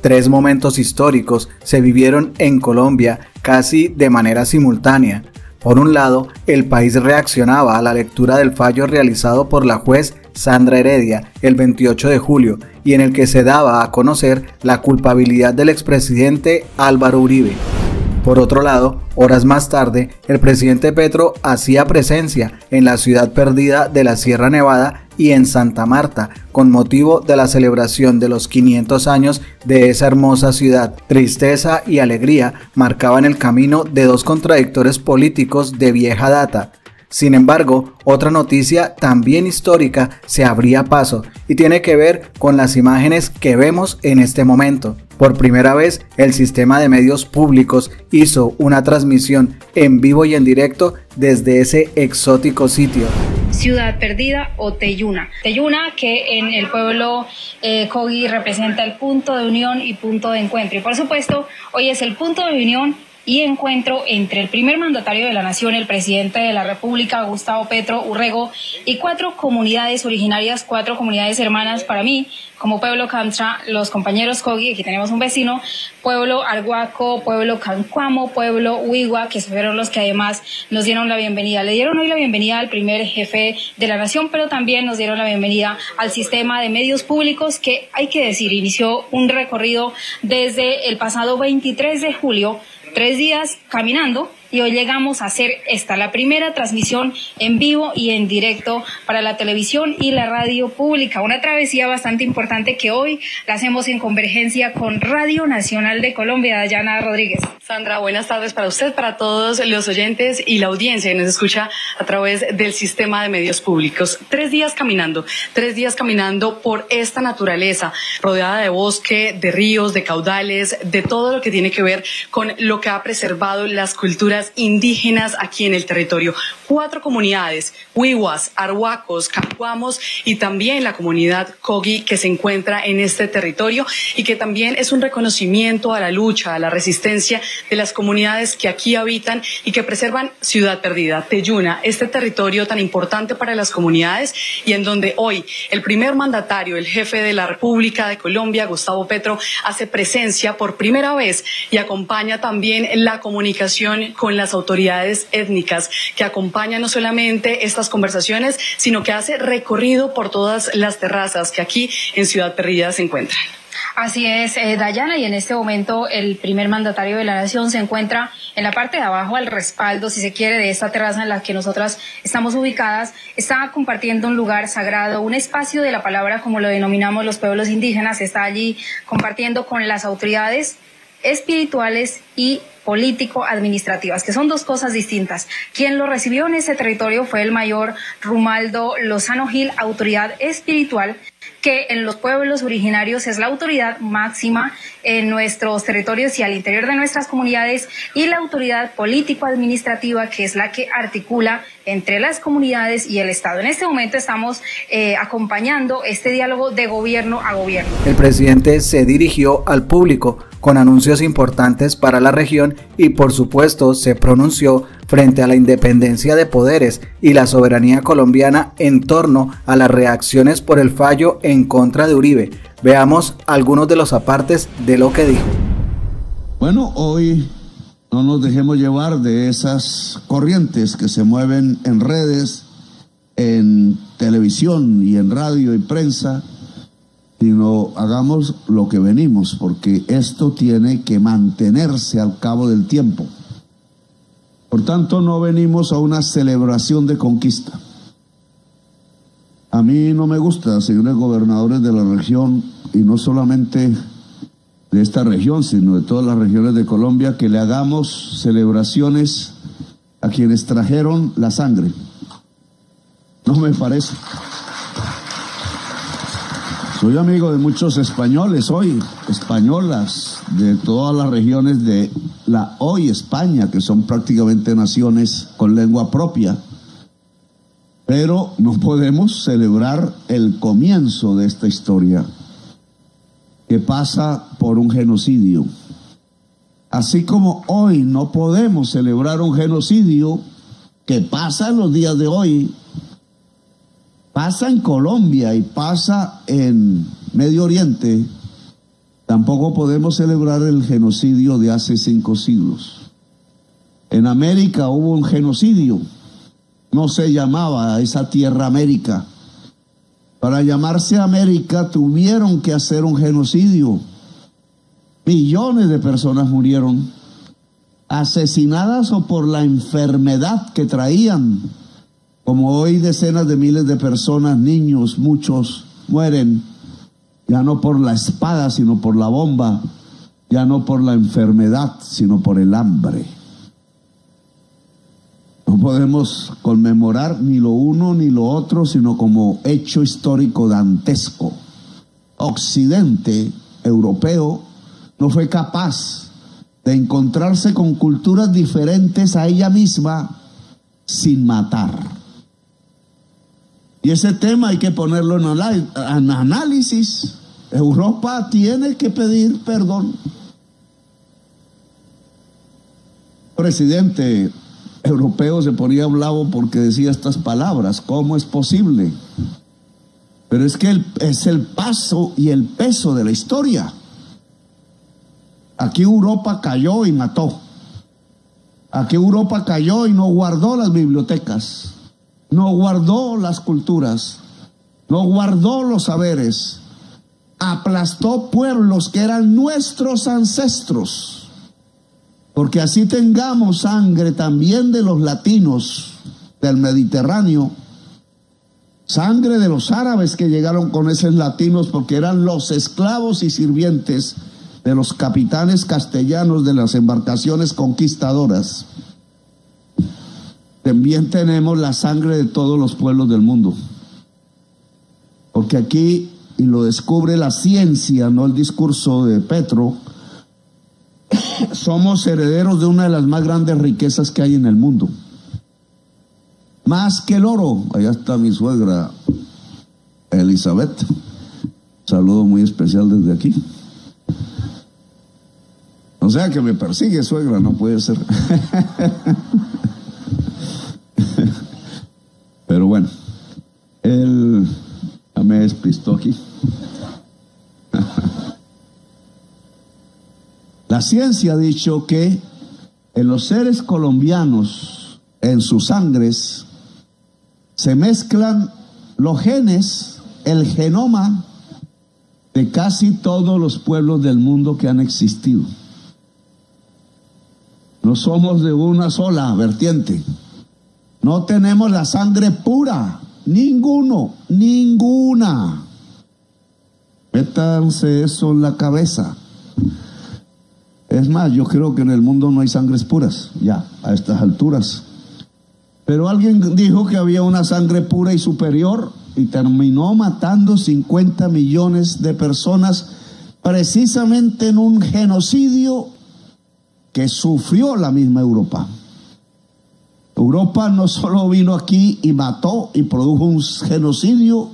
Tres momentos históricos se vivieron en Colombia casi de manera simultánea. Por un lado, el país reaccionaba a la lectura del fallo realizado por la juez Sandra Heredia el 28 de julio y en el que se daba a conocer la culpabilidad del expresidente Álvaro Uribe. Por otro lado, horas más tarde, el presidente Petro hacía presencia en la ciudad perdida de la Sierra Nevada y en Santa Marta, con motivo de la celebración de los 500 años de esa hermosa ciudad. Tristeza y alegría marcaban el camino de dos contradictores políticos de vieja data. Sin embargo, otra noticia también histórica se abría paso y tiene que ver con las imágenes que vemos en este momento. Por primera vez, el sistema de medios públicos hizo una transmisión en vivo y en directo desde ese exótico sitio. Ciudad Perdida o Teyuna. Teyuna, que en el pueblo Kogi representa el punto de unión y punto de encuentro. Y por supuesto, hoy es el punto de unión y encuentro entre el primer mandatario de la nación, el presidente de la República, Gustavo Petro Urrego, y cuatro comunidades originarias, cuatro comunidades hermanas para mí, como pueblo Kamcha, los compañeros Kogi, aquí tenemos un vecino, pueblo Arhuaco, pueblo Cancuamo, pueblo Huigua, que fueron los que además nos dieron la bienvenida. Le dieron hoy la bienvenida al primer jefe de la nación, pero también nos dieron la bienvenida al sistema de medios públicos que, hay que decir, inició un recorrido desde el pasado 23 de julio, 3 días caminando, y hoy llegamos a hacer la primera transmisión en vivo y en directo para la televisión y la radio pública. Una travesía bastante importante que hoy la hacemos en convergencia con Radio Nacional de Colombia. Dayana Rodríguez. Sandra, buenas tardes para usted, para todos los oyentes y la audiencia que nos escucha a través del sistema de medios públicos. 3 días caminando por esta naturaleza, rodeada de bosque, de ríos, de caudales, de todo lo que tiene que ver con lo que ha preservado las culturas indígenas aquí en el territorio. 4 comunidades, huihuas, arhuacos, cancuamos y también la comunidad Kogi que se encuentra en este territorio y que también es un reconocimiento a la lucha, a la resistencia de las comunidades que aquí habitan y que preservan Ciudad Perdida, Teyuna, este territorio tan importante para las comunidades y en donde hoy el primer mandatario, el jefe de la República de Colombia, Gustavo Petro, hace presencia por primera vez y acompaña también la comunicación con las autoridades étnicas, que acompañan no solamente estas conversaciones, sino que hace recorrido por todas las terrazas que aquí en Ciudad Perdida se encuentran. Así es, Dayana, y en este momento el primer mandatario de la nación se encuentra en la parte de abajo, al respaldo, si se quiere, de esta terraza en la que nosotras estamos ubicadas. Está compartiendo un lugar sagrado, un espacio de la palabra, como lo denominamos los pueblos indígenas. Está allí compartiendo con las autoridades espirituales y político-administrativas, que son dos cosas distintas. Quien lo recibió en ese territorio fue el mayor Rumaldo Lozano Gil, autoridad espiritual, que en los pueblos originarios es la autoridad máxima en nuestros territorios y al interior de nuestras comunidades, y la autoridad político-administrativa, que es la que articula entre las comunidades y el Estado. En este momento estamos acompañando este diálogo de gobierno a gobierno. El presidente se dirigió al público con anuncios importantes para la región y por supuesto se pronunció frente a la independencia de poderes y la soberanía colombiana en torno a las reacciones por el fallo en contra de Uribe. Veamos algunos de los apartes de lo que dijo. Bueno, hoy no nos dejemos llevar de esas corrientes que se mueven en redes, en televisión y en radio y prensa, sino hagamos lo que venimos, porque esto tiene que mantenerse al cabo del tiempo. Por tanto, no venimos a una celebración de conquista. A mí no me gusta, señores gobernadores de la región, y no solamente de esta región, sino de todas las regiones de Colombia, que le hagamos celebraciones a quienes trajeron la sangre. No me parece. Soy amigo de muchos españoles hoy, españolas, de todas las regiones de la hoy España, que son prácticamente naciones con lengua propia. Pero no podemos celebrar el comienzo de esta historia, que pasa por un genocidio. Así como hoy no podemos celebrar un genocidio que pasa en los días de hoy, pasa en Colombia y pasa en Medio Oriente, Tampoco podemos celebrar el genocidio de hace 5 siglos. En América hubo un genocidio. No se llamaba esa tierra América. Para llamarse América tuvieron que hacer un genocidio. Millones de personas murieron, asesinadas o por la enfermedad que traían. Como hoy decenas de miles de personas, niños, muchos, mueren, ya no por la espada, sino por la bomba, ya no por la enfermedad, sino por el hambre. No podemos conmemorar ni lo uno ni lo otro, sino como hecho histórico dantesco. Occidente, europeo, no fue capaz de encontrarse con culturas diferentes a ella misma sin matar. Y ese tema hay que ponerlo en análisis. Europa tiene que pedir perdón. El presidente europeo se ponía bravo porque decía estas palabras. ¿Cómo es posible? Pero es que es el paso y el peso de la historia. Aquí Europa cayó y mató. Aquí Europa cayó y no guardó las bibliotecas, no guardó las culturas, no guardó los saberes, aplastó pueblos que eran nuestros ancestros. Porque así tengamos sangre también de los latinos del Mediterráneo, sangre de los árabes que llegaron con esos latinos porque eran los esclavos y sirvientes de los capitanes castellanos de las embarcaciones conquistadoras. También tenemos la sangre de todos los pueblos del mundo. Porque aquí, y lo descubre la ciencia, no el discurso de Petro, somos herederos de una de las más grandes riquezas que hay en el mundo. Más que el oro. Allá está mi suegra Elizabeth. Saludo muy especial desde aquí. O sea que me persigue, suegra, no puede ser. Pero bueno, él ya me despistó aquí. La ciencia ha dicho que en los seres colombianos, en sus sangres, se mezclan los genes, el genoma de casi todos los pueblos del mundo que han existido. No somos de una sola vertiente. No tenemos la sangre pura. Ninguna. Métanse eso en la cabeza. Es más, yo creo que en el mundo no hay sangres puras, ya, a estas alturas. Pero alguien dijo que había una sangre pura y superior y terminó matando 50 millones de personas precisamente en un genocidio que sufrió la misma Europa. Europa no solo vino aquí y mató y produjo un genocidio,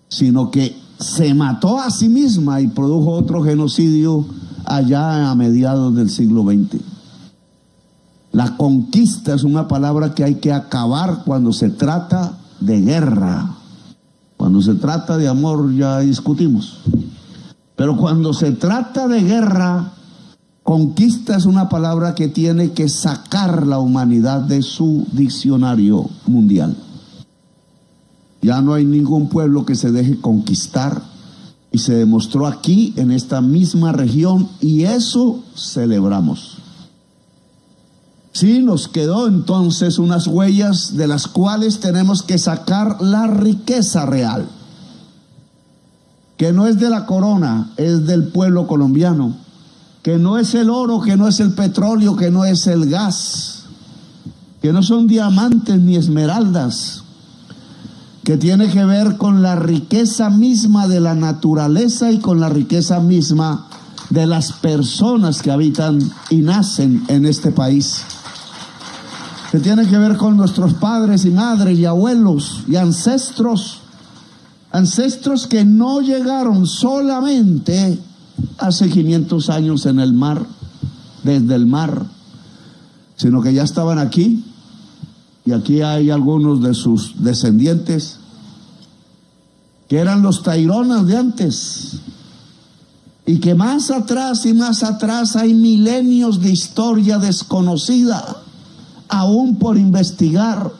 sino que se mató a sí misma y produjo otro genocidio allá a mediados del siglo XX. La conquista es una palabra que hay que acabar cuando se trata de guerra. Cuando se trata de amor ya discutimos. Pero cuando se trata de guerra, conquista es una palabra que tiene que sacar la humanidad de su diccionario mundial. Ya no hay ningún pueblo que se deje conquistar, y se demostró aquí en esta misma región, y eso celebramos. Sí, nos quedó entonces unas huellas de las cuales tenemos que sacar la riqueza real, que no es de la corona, es del pueblo colombiano, que no es el oro, que no es el petróleo, que no es el gas, que no son diamantes ni esmeraldas, que tiene que ver con la riqueza misma de la naturaleza y con la riqueza misma de las personas que habitan y nacen en este país. Que tiene que ver con nuestros padres y madres y abuelos y ancestros que no llegaron solamente hace 500 años en el mar, desde el mar, sino que ya estaban aquí. Y aquí hay algunos de sus descendientes que eran los taironas de antes, y que más atrás y más atrás hay milenios de historia desconocida, aún por investigar,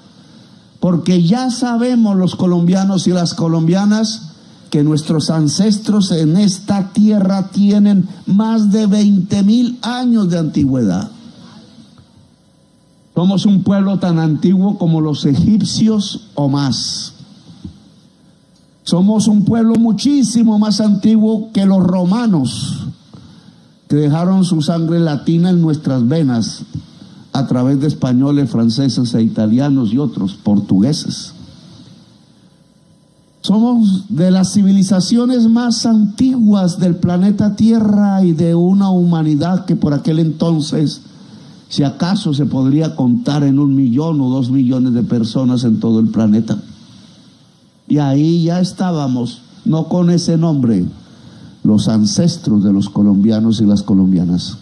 porque ya sabemos los colombianos y las colombianas que nuestros ancestros en esta tierra tienen más de 20.000 años de antigüedad. Somos un pueblo tan antiguo como los egipcios o más. Somos un pueblo muchísimo más antiguo que los romanos, que dejaron su sangre latina en nuestras venas a través de españoles, franceses e italianos y otros, portugueses. Somos de las civilizaciones más antiguas del planeta Tierra y de una humanidad que por aquel entonces, si acaso se podría contar en 1 millón o 2 millones de personas en todo el planeta. Y ahí ya estábamos, no con ese nombre, los ancestros de los colombianos y las colombianas.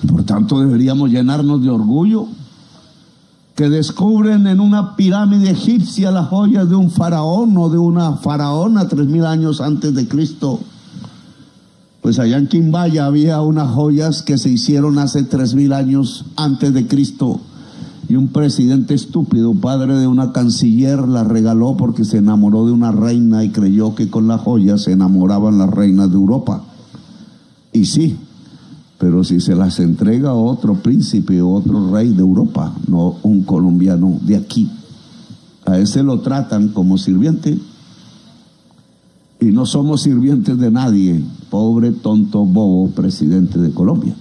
Por tanto, deberíamos llenarnos de orgullo que descubren en una pirámide egipcia las joyas de un faraón o de una faraona 3000 años antes de Cristo. Pues allá en Quimbaya había unas joyas que se hicieron hace 3000 años antes de Cristo, y un presidente estúpido, padre de una canciller, la regaló porque se enamoró de una reina y creyó que con las joyas se enamoraban las reinas de Europa. Y sí, pero si se las entrega a otro príncipe o otro rey de Europa, no un colombiano de aquí, a ese lo tratan como sirviente. Y no somos sirvientes de nadie, pobre, tonto, bobo presidente de Colombia.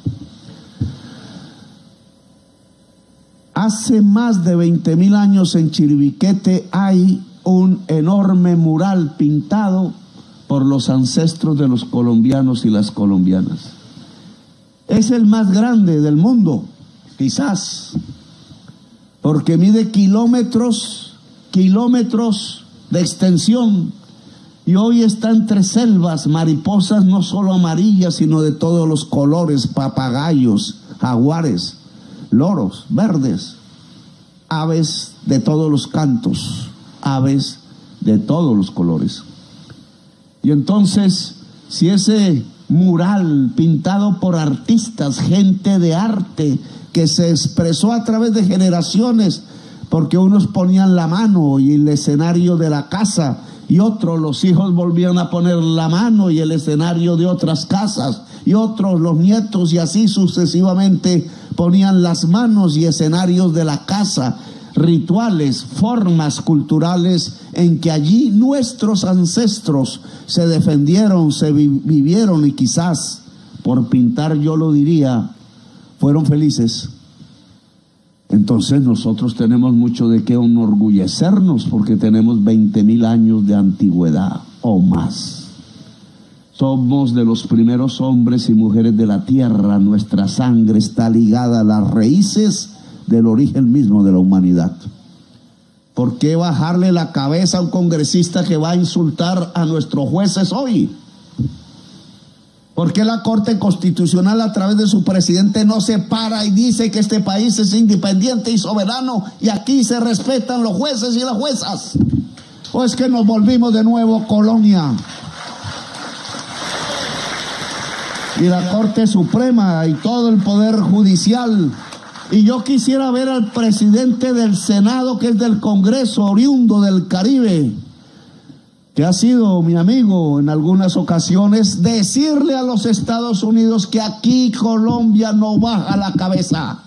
Hace más de 20.000 años en Chiribiquete hay un enorme mural pintado por los ancestros de los colombianos y las colombianas. Es el más grande del mundo, quizás, porque mide kilómetros de extensión, y hoy está entre selvas, mariposas no solo amarillas, sino de todos los colores, papagayos, jaguares, loros, verdes, aves de todos los cantos, aves de todos los colores. Y entonces, si ese mural pintado por artistas, gente de arte, que se expresó a través de generaciones, porque unos ponían la mano y el escenario de la casa, y otros, los hijos, volvían a poner la mano y el escenario de otras casas, y otros, los nietos, y así sucesivamente, ponían las manos y escenarios de la casa, rituales, formas culturales en que allí nuestros ancestros se defendieron, se vivieron y quizás, por pintar yo lo diría, fueron felices. Entonces nosotros tenemos mucho de qué enorgullecernos porque tenemos 20.000 años de antigüedad o más. Somos de los primeros hombres y mujeres de la tierra. Nuestra sangre está ligada a las raíces del origen mismo de la humanidad. ¿Por qué bajarle la cabeza a un congresista que va a insultar a nuestros jueces hoy? ¿Por qué la Corte Constitucional a través de su presidente no se para y dice que este país es independiente y soberano y aquí se respetan los jueces y las juezas? ¿O es que nos volvimos de nuevo colonia? Y la Corte Suprema y todo el Poder Judicial. Y yo quisiera ver al presidente del Senado, que es del Congreso, oriundo del Caribe, que ha sido mi amigo en algunas ocasiones, decirle a los Estados Unidos que aquí Colombia no baja la cabeza.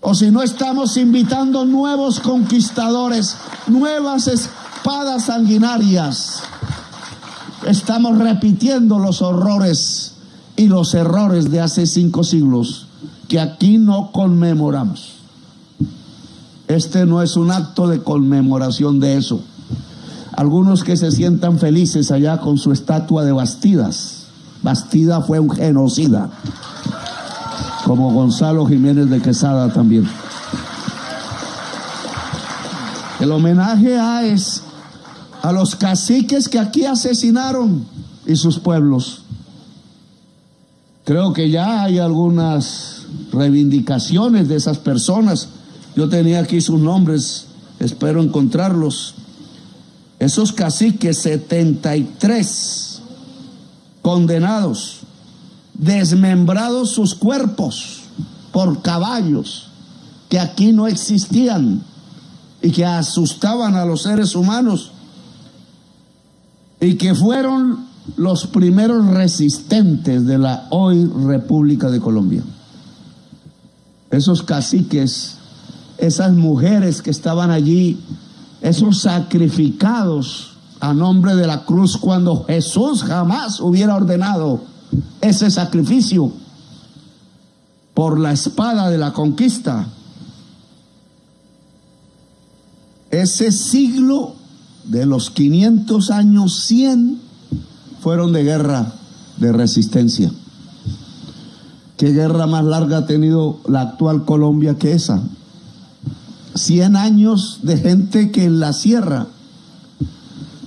O si no, estamos invitando nuevos conquistadores, nuevas espadas sanguinarias. Estamos repitiendo los horrores y los errores de hace 5 siglos que aquí no conmemoramos. Este no es un acto de conmemoración de eso. Algunos que se sientan felices allá con su estatua de Bastidas. Bastida fue un genocida, como Gonzalo Jiménez de Quesada también. El homenaje es a los caciques que aquí asesinaron y sus pueblos. Creo que ya hay algunas reivindicaciones de esas personas. Yo tenía aquí sus nombres, espero encontrarlos. Esos caciques, 73, condenados, desmembrados sus cuerpos por caballos que aquí no existían y que asustaban a los seres humanos y que fueron los primeros resistentes de la hoy República de Colombia. Esos caciques, esas mujeres que estaban allí, esos sacrificados a nombre de la cruz, cuando Jesús jamás hubiera ordenado ese sacrificio por la espada de la conquista. Ese siglo de los 500 años, 100 fueron de guerra, de resistencia. ¿Qué guerra más larga ha tenido la actual Colombia que esa? 100 años de gente que en la sierra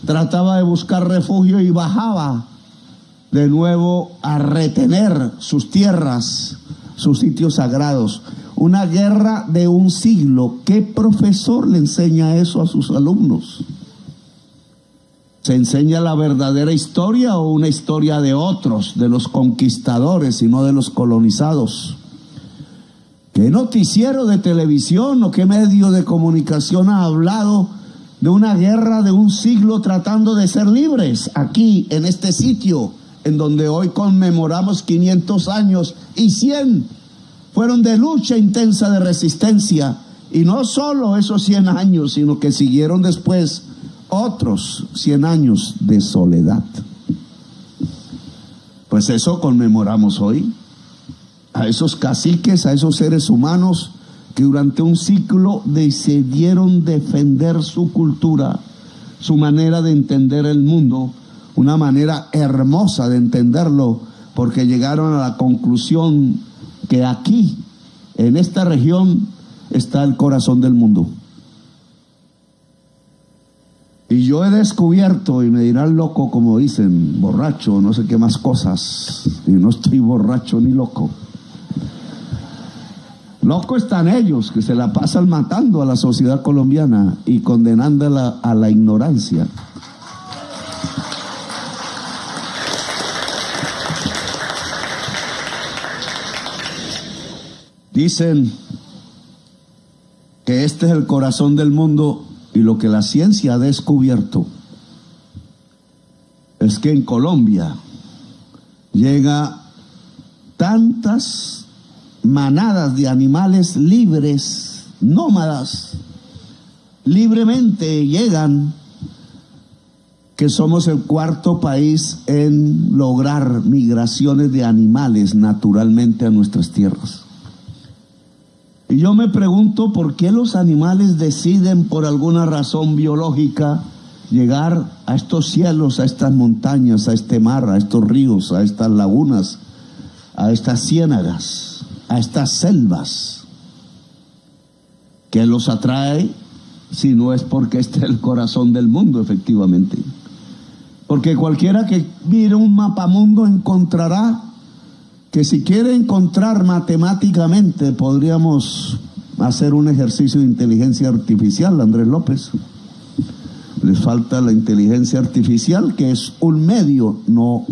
trataba de buscar refugio y bajaba de nuevo a retener sus tierras, sus sitios sagrados. Una guerra de un siglo. ¿Qué profesor le enseña eso a sus alumnos? ¿Se enseña la verdadera historia o una historia de otros, de los conquistadores y no de los colonizados? ¿Qué noticiero de televisión o qué medio de comunicación ha hablado de una guerra de un siglo tratando de ser libres aquí, en este sitio, en donde hoy conmemoramos 500 años y 100 fueron de lucha intensa de resistencia? Y no solo esos 100 años, sino que siguieron después otros 100 años de soledad. Pues eso conmemoramos hoy, a esos caciques, a esos seres humanos que durante un siglo decidieron defender su cultura, su manera de entender el mundo, una manera hermosa de entenderlo, porque llegaron a la conclusión que aquí, en esta región, está el corazón del mundo. Y yo he descubierto, y me dirán loco, como dicen, borracho, no sé qué más cosas, y no estoy borracho ni loco. Loco están ellos, que se la pasan matando a la sociedad colombiana y condenándola a la ignorancia. Dicen que este es el corazón del mundo, y lo que la ciencia ha descubierto es que en Colombia llega tantas manadas de animales libres, nómadas, libremente llegan, que somos el cuarto país en lograr migraciones de animales naturalmente a nuestras tierras. Y yo me pregunto por qué los animales deciden, por alguna razón biológica, llegar a estos cielos, a estas montañas, a este mar, a estos ríos, a estas lagunas, a estas ciénagas, a estas selvas. ¿Qué los atrae? Si no es porque este es el corazón del mundo, efectivamente. Porque cualquiera que mire un mapamundo encontrará que si quiere encontrar matemáticamente, podríamos hacer un ejercicio de inteligencia artificial, Andrés López. Les falta la inteligencia artificial, que es un medio, no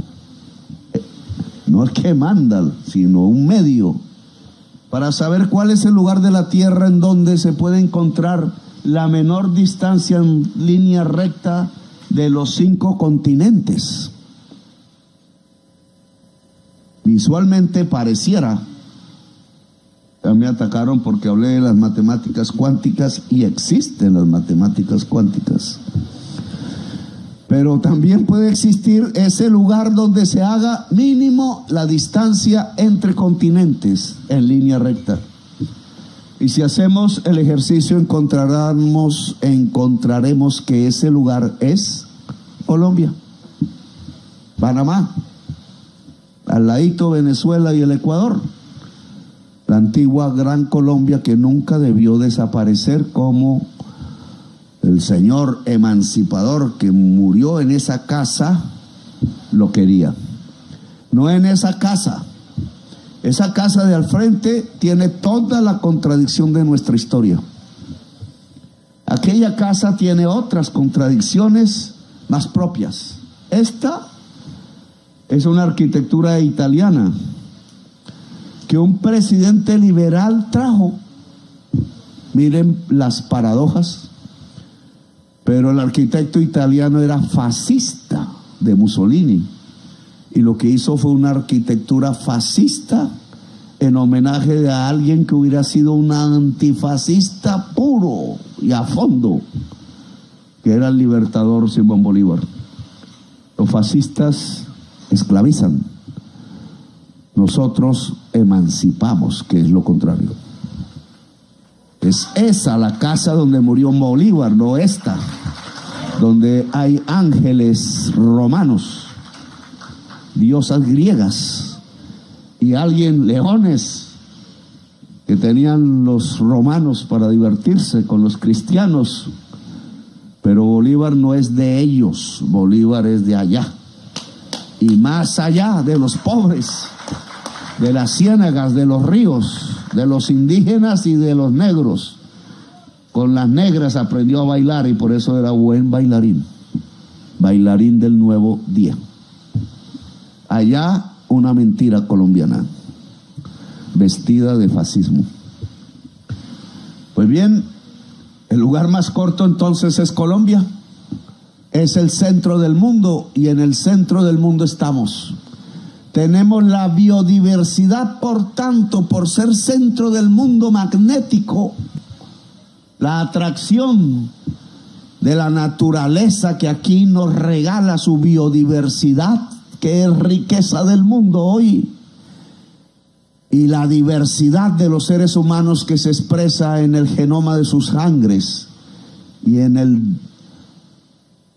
el que manda, sino un medio, para saber cuál es el lugar de la Tierra en donde se puede encontrar la menor distancia en línea recta de los 5 continentes. Visualmente pareciera, ya me atacaron porque hablé de las matemáticas cuánticas, y existen las matemáticas cuánticas, pero también puede existir ese lugar donde se haga mínimo la distancia entre continentes en línea recta. Y si hacemos el ejercicio encontraremos que ese lugar es Colombia, Panamá, al ladito Venezuela y el Ecuador, la antigua Gran Colombia, que nunca debió desaparecer, como el señor emancipador que murió en esa casa lo quería. No en esa casa de al frente tiene toda la contradicción de nuestra historia. Aquella casa tiene otras contradicciones más propias. Esta Es una arquitectura italiana que un presidente liberal trajo. Miren las paradojas. Pero el arquitecto italiano era fascista de Mussolini. Y lo que hizo fue una arquitectura fascista en homenaje a alguien que hubiera sido un antifascista puro y a fondo, que era el libertador Simón Bolívar. Los fascistas esclavizan. Nosotros emancipamos, que es lo contrario. Es esa la casa donde murió Bolívar, no esta, donde hay ángeles romanos, diosas griegas y leones que tenían los romanos para divertirse con los cristianos. Pero Bolívar no es de ellos, Bolívar es de allá y más allá, de los pobres, de las ciénagas, de los ríos, de los indígenas y de los negros. Con las negras aprendió a bailar y por eso era buen bailarín, bailarín del nuevo día. Allá una mentira colombiana, vestida de fascismo. Pues bien, el lugar más corto entonces es Colombia. Es el centro del mundo y en el centro del mundo estamos. Tenemos la biodiversidad, por tanto, por ser centro del mundo magnético, la atracción de la naturaleza que aquí nos regala su biodiversidad, que es riqueza del mundo hoy, y la diversidad de los seres humanos que se expresa en el genoma de sus sangres y en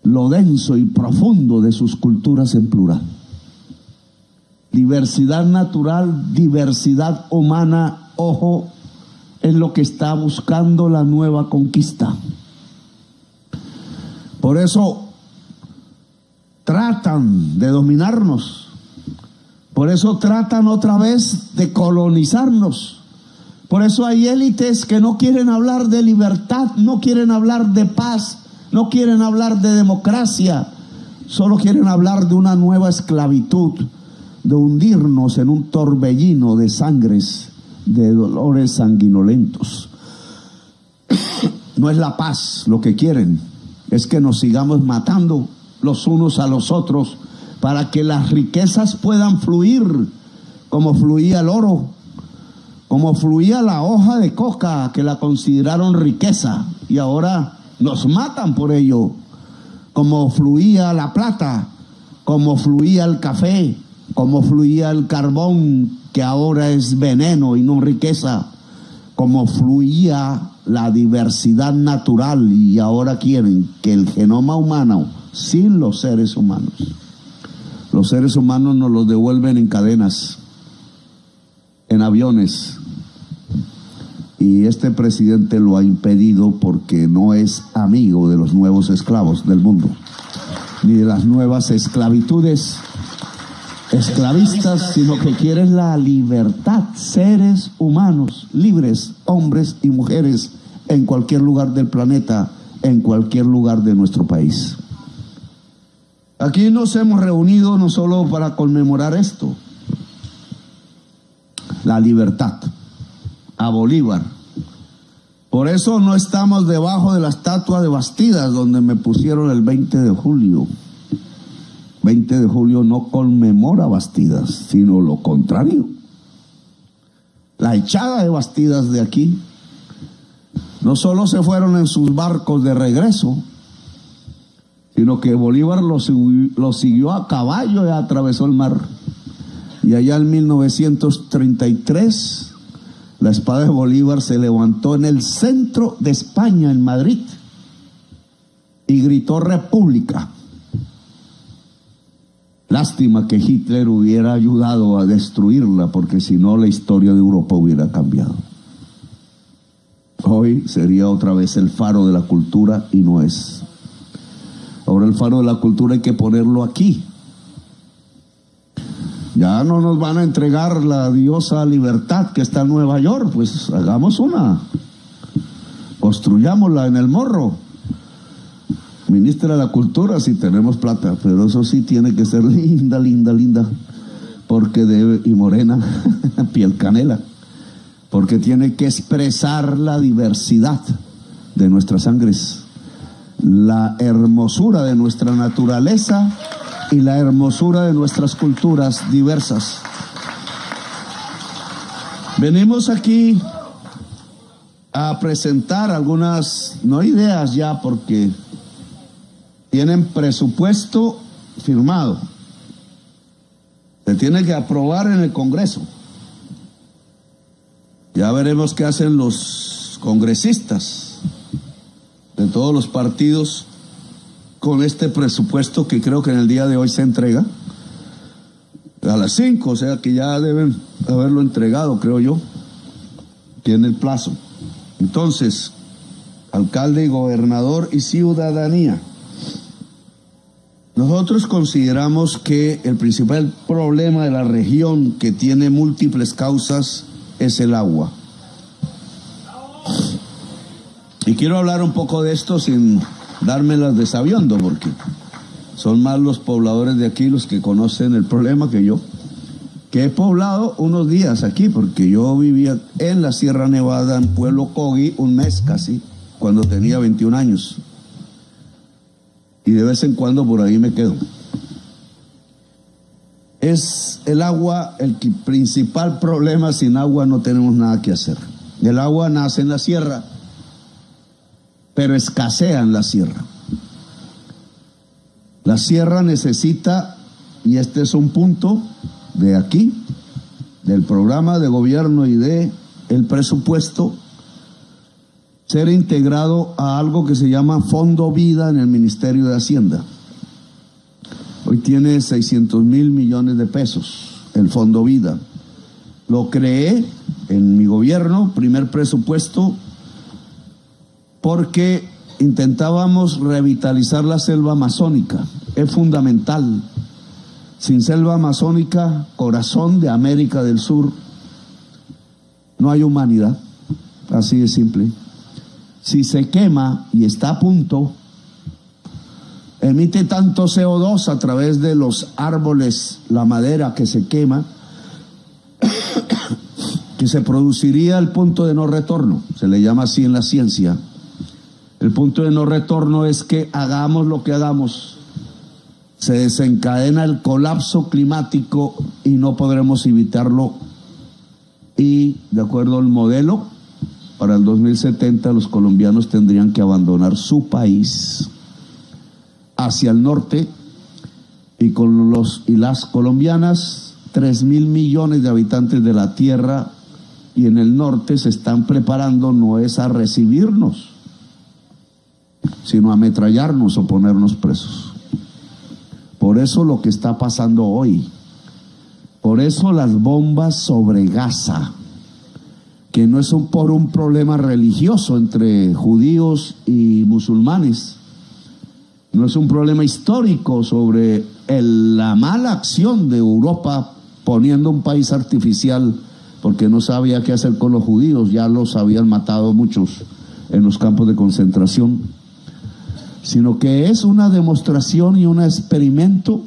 lo denso y profundo de sus culturas en plural. Diversidad natural, diversidad humana, ojo, es lo que está buscando la nueva conquista. Por eso tratan de dominarnos, por eso tratan otra vez de colonizarnos. Por eso hay élites que no quieren hablar de libertad, no quieren hablar de paz, no quieren hablar de democracia, solo quieren hablar de una nueva esclavitud, de hundirnos en un torbellino de sangres, de dolores sanguinolentos. No es la paz lo que quieren, es que nos sigamos matando los unos a los otros para que las riquezas puedan fluir como fluía el oro, como fluía la hoja de coca, que la consideraron riqueza y ahora nos matan por ello, como fluía la plata, como fluía el café, como fluía el carbón, que ahora es veneno y no riqueza, como fluía la diversidad natural y ahora quieren que el genoma humano, sin los seres humanos nos los devuelven en cadenas, en aviones, y este presidente lo ha impedido porque no es amigo de los nuevos esclavos del mundo, ni de las nuevas esclavitudes esclavistas, sino que quieren la libertad, seres humanos libres, hombres y mujeres, en cualquier lugar del planeta, en cualquier lugar de nuestro país. Aquí nos hemos reunido no solo para conmemorar esto, la libertad, a Bolívar. Por eso no estamos debajo de la estatua de Bastidas, donde me pusieron el 20 de julio. 20 de julio no conmemora Bastidas, sino lo contrario. La echada de Bastidas de aquí. No solo se fueron en sus barcos de regreso, sino que Bolívar lo siguió a caballo y atravesó el mar. Y allá en 1933, la espada de Bolívar se levantó en el centro de España, en Madrid, y gritó República. Lástima que Hitler hubiera ayudado a destruirla, porque si no la historia de Europa hubiera cambiado. Hoy sería otra vez el faro de la cultura y no es. Ahora el faro de la cultura hay que ponerlo aquí. Ya no nos van a entregar la diosa libertad que está en Nueva York, pues hagamos una. Construyámosla en el Morro. Ministra de la Cultura, sí tenemos plata, pero eso sí tiene que ser linda, linda, linda, porque debe, y morena, piel canela, porque tiene que expresar la diversidad de nuestras sangres, la hermosura de nuestra naturaleza y la hermosura de nuestras culturas diversas. Venimos aquí a presentar algunas, no ideas ya, porque tienen presupuesto firmado. Se tiene que aprobar en el Congreso. Ya veremos qué hacen los congresistas de todos los partidos con este presupuesto que creo que en el día de hoy se entrega a las 5, o sea que ya deben haberlo entregado, creo yo. Tiene el plazo. Entonces, alcalde y gobernador y ciudadanía. Nosotros consideramos que el principal problema de la región, que tiene múltiples causas, es el agua. Y quiero hablar un poco de esto sin dármelas de sabiondo, porque son más los pobladores de aquí los que conocen el problema que yo, que he poblado unos días aquí, porque yo vivía en la Sierra Nevada, en Pueblo Cogui, un mes casi, cuando tenía 21 años. Y de vez en cuando por ahí me quedo. Es el agua el principal problema. Sin agua no tenemos nada que hacer. El agua nace en la sierra, pero escasea en la sierra. La sierra necesita, y este es un punto de aquí, del programa de gobierno y de el presupuesto, ser integrado a algo que se llama Fondo Vida en el Ministerio de Hacienda. Hoy tiene 600.000 millones de pesos el Fondo Vida. Lo creé en mi gobierno, primer presupuesto, porque intentábamos revitalizar la selva amazónica. Es fundamental. Sin selva amazónica, corazón de América del Sur, no hay humanidad. Así de simple. Si se quema y está a punto, emite tanto CO2 a través de los árboles, la madera que se quema, que se produciría el punto de no retorno. Se le llama así en la ciencia. El punto de no retorno es que hagamos lo que hagamos, se desencadena el colapso climático y no podremos evitarlo. Y de acuerdo al modelo, para el 2070 los colombianos tendrían que abandonar su país hacia el norte, y con los y las colombianas, 3.000 millones de habitantes de la tierra, y en el norte se están preparando, no es a recibirnos, sino a ametrallarnos o ponernos presos. Por eso lo que está pasando hoy, por eso las bombas sobre Gaza, que no es por un problema religioso entre judíos y musulmanes, no es un problema histórico sobre la mala acción de Europa poniendo un país artificial porque no sabía qué hacer con los judíos, ya los habían matado muchos en los campos de concentración, sino que es una demostración y un experimento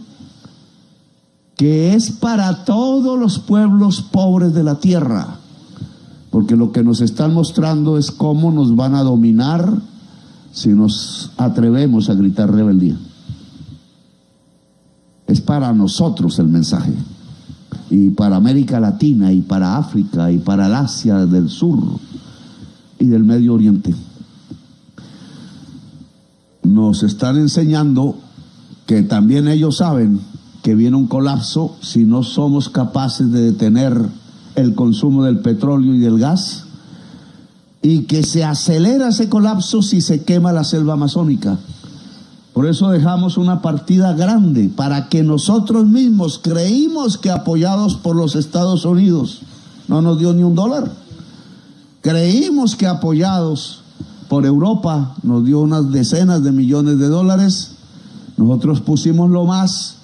que es para todos los pueblos pobres de la tierra, porque lo que nos están mostrando es cómo nos van a dominar si nos atrevemos a gritar rebeldía. Es para nosotros el mensaje, y para América Latina, y para África, y para el Asia del Sur y del Medio Oriente. Nos están enseñando que también ellos saben que viene un colapso si no somos capaces de detener el consumo del petróleo y del gas, y que se acelera ese colapso si se quema la selva amazónica. Por eso dejamos una partida grande para que nosotros mismos, creímos que apoyados por los Estados Unidos, no nos dio ni $1. Creímos que apoyados por Europa nos dio unas decenas de millones de dólares. Nosotros pusimos lo más.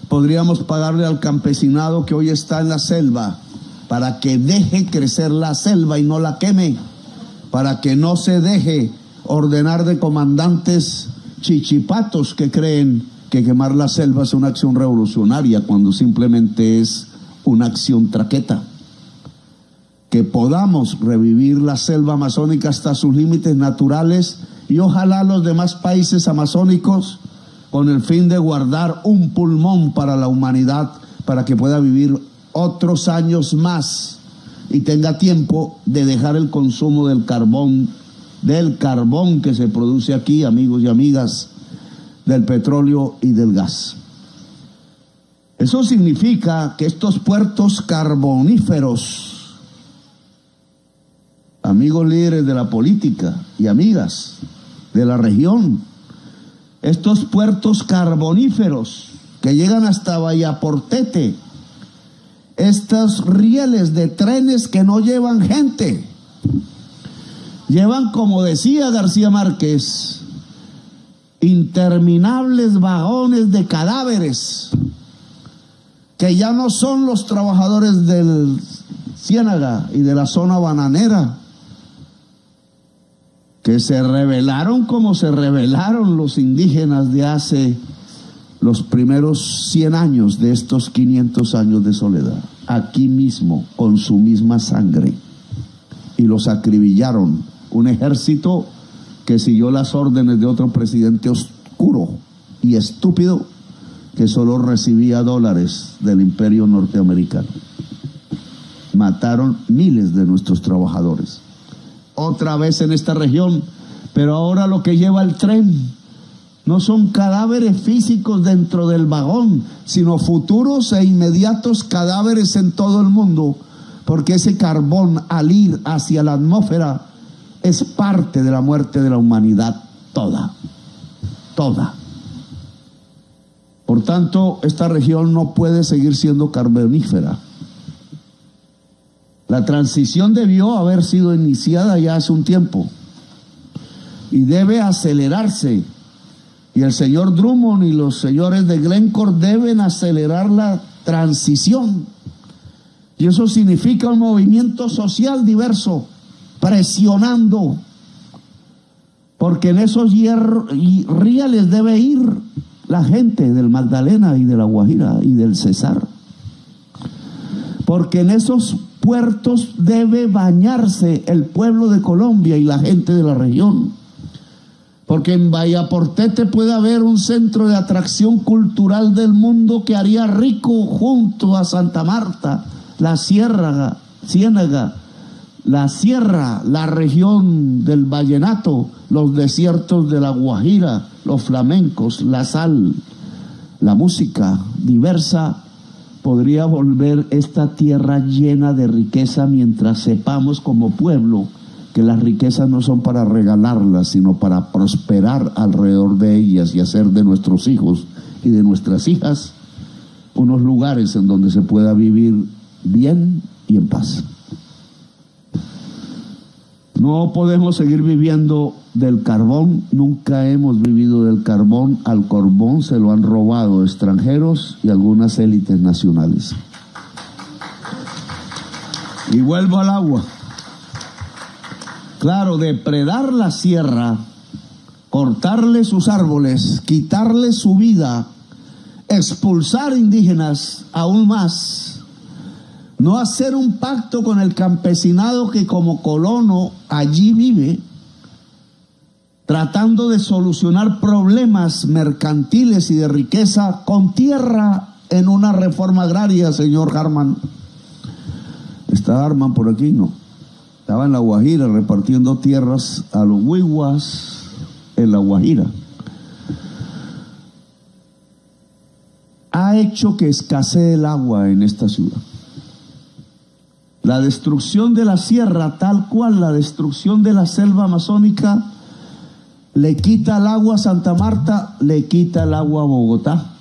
Podríamos pagarle al campesinado que hoy está en la selva para que deje crecer la selva y no la queme, para que no se deje ordenar de comandantes chichipatos que creen que quemar la selva es una acción revolucionaria cuando simplemente es una acción traqueta. Que podamos revivir la selva amazónica hasta sus límites naturales y ojalá los demás países amazónicos, con el fin de guardar un pulmón para la humanidad, para que pueda vivir otros años más y tenga tiempo de dejar el consumo del carbón que se produce aquí, amigos y amigas, del petróleo y del gas. Eso significa que estos puertos carboníferos, amigos líderes de la política y amigas de la región, estos puertos carboníferos que llegan hasta Vallaportete, estos rieles de trenes que no llevan gente, llevan, como decía García Márquez, interminables vagones de cadáveres, que ya no son los trabajadores del Ciénaga y de la zona bananera, que se rebelaron como se rebelaron los indígenas de hace los primeros 100 años de estos 500 años de soledad, aquí mismo, con su misma sangre, y los acribillaron. Un ejército que siguió las órdenes de otro presidente oscuro y estúpido que solo recibía dólares del imperio norteamericano. Mataron miles de nuestros trabajadores. Otra vez en esta región, pero ahora lo que lleva el tren no son cadáveres físicos dentro del vagón, sino futuros e inmediatos cadáveres en todo el mundo, porque ese carbón, al ir hacia la atmósfera, es parte de la muerte de la humanidad toda. Por tanto, esta región no puede seguir siendo carbonífera. La transición debió haber sido iniciada ya hace un tiempo y debe acelerarse. Y el señor Drummond y los señores de Glencore deben acelerar la transición. Y eso significa un movimiento social diverso, presionando, porque en esos rieles debe ir la gente del Magdalena y de la Guajira y del Cesar, porque en esos puertos debe bañarse el pueblo de Colombia y la gente de la región, porque en Vallaportete puede haber un centro de atracción cultural del mundo que haría rico junto a Santa Marta, la Ciénaga, la sierra, la región del vallenato, los desiertos de la Guajira, los flamencos, la sal, la música diversa, podría volver esta tierra llena de riqueza mientras sepamos como pueblo que las riquezas no son para regalarlas, sino para prosperar alrededor de ellas y hacer de nuestros hijos y de nuestras hijas unos lugares en donde se pueda vivir bien y en paz. No podemos seguir viviendo del carbón, nunca hemos vivido del carbón, al carbón se lo han robado extranjeros y algunas élites nacionales. Y vuelvo al agua. Claro, depredar la sierra, cortarle sus árboles, quitarle su vida, expulsar indígenas aún más, no hacer un pacto con el campesinado que como colono allí vive, tratando de solucionar problemas mercantiles y de riqueza con tierra en una reforma agraria, señor Harman. ¿Está Harman por aquí? No. Estaba en la Guajira repartiendo tierras a los huihuas en la Guajira. Ha hecho que escasee el agua en esta ciudad. La destrucción de la sierra, tal cual la destrucción de la selva amazónica, le quita el agua a Santa Marta, le quita el agua a Bogotá.